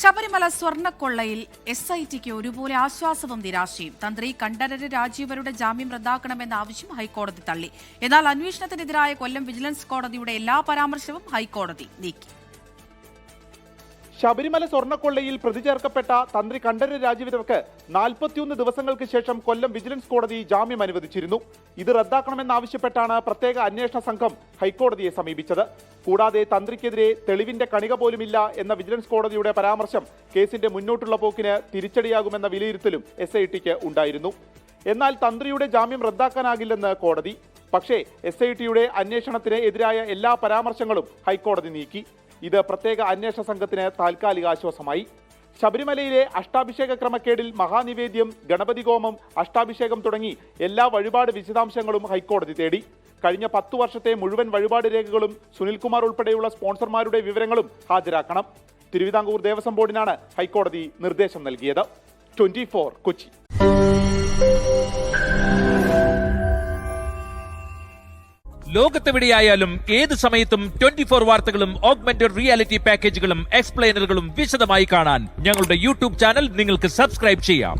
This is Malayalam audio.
ശബരിമല സ്വർണ്ണക്കൊള്ളയിൽ SITക്ക് ഒരുപോലെ ആശ്വാസവും നിരാശയും. തന്ത്രി കണ്ഠരര് രാജീവരുടെ ജാമ്യം റദ്ദാക്കണമെന്ന ആവശ്യം ഹൈക്കോടതി തള്ളി. എന്നാൽ അന്വേഷണത്തിനെതിരായ കൊല്ലം വിജിലൻസ് കോടതിയുടെ എല്ലാ പരാമർശവും ഹൈക്കോടതി നീക്കി. ശബരിമല സ്വർണ്ണക്കൊള്ളയിൽ പ്രതി ചേർക്കപ്പെട്ട തന്ത്രി കണ്ഠരര് രാജീവർക്ക് 41 ദിവസങ്ങൾക്ക് ശേഷം കൊല്ലം വിജിലൻസ് കോടതി ജാമ്യം അനുവദിച്ചിരുന്നു. ഇത് റദ്ദാക്കണമെന്നാവശ്യപ്പെട്ടാണ് പ്രത്യേക അന്വേഷണ സംഘം ഹൈക്കോടതിയെ സമീപിച്ചത്. കൂടാതെ തന്ത്രിക്കെതിരെ തെളിവിന്റെ കണിക പോലുമില്ല എന്ന വിജിലൻസ് കോടതിയുടെ പരാമർശം കേസിന്റെ മുന്നോട്ടുള്ള പോക്കിന് തിരിച്ചടിയാകുമെന്ന വിലയിരുത്തലും SITക്ക് ഉണ്ടായിരുന്നു. എന്നാൽ തന്ത്രിയുടെ ജാമ്യം റദ്ദാക്കാനാകില്ലെന്ന് കോടതി. പക്ഷേ SITയുടെ അന്വേഷണത്തിന് എതിരായ എല്ലാ പരാമർശങ്ങളും ഹൈക്കോടതി നീക്കി. ഇത് പ്രത്യേക അന്വേഷണ സംഘത്തിന് താൽക്കാലിക ആശ്വാസമായി. ശബരിമലയിലെ അഷ്ടാഭിഷേക ക്രമക്കേടിൽ മഹാനിവേദ്യം, ഗണപതി ഹോമം, അഷ്ടാഭിഷേകം തുടങ്ങി എല്ലാ വഴിപാട് വിശദാംശങ്ങളും ഹൈക്കോടതി തേടി. കഴിഞ്ഞ 10 വർഷത്തെ മുഴുവൻ വഴിപാട് രേഖകളും സുനിൽകുമാർ ഉൾപ്പെടെയുള്ള സ്പോൺസർമാരുടെ വിവരങ്ങളും ഹാജരാക്കണം. തിരുവിതാംകൂർ ദേവസ്വം ബോർഡിനാണ് ഹൈക്കോടതി നിർദ്ദേശം നൽകിയത്. 24 കൊച്ചി. ലോകത്തെവിടെയായാലും ഏത് സമയത്തും 24 വാർത്തകളും ഓഗ്മെന്റഡ് റിയാലിറ്റി പാക്കേജുകളും എക്സ്പ്ലെയിനറുകളും വിശദമായി കാണാൻ ഞങ്ങളുടെ YouTube ചാനൽ നിങ്ങൾക്ക് സബ്സ്ക്രൈബ് ചെയ്യാം.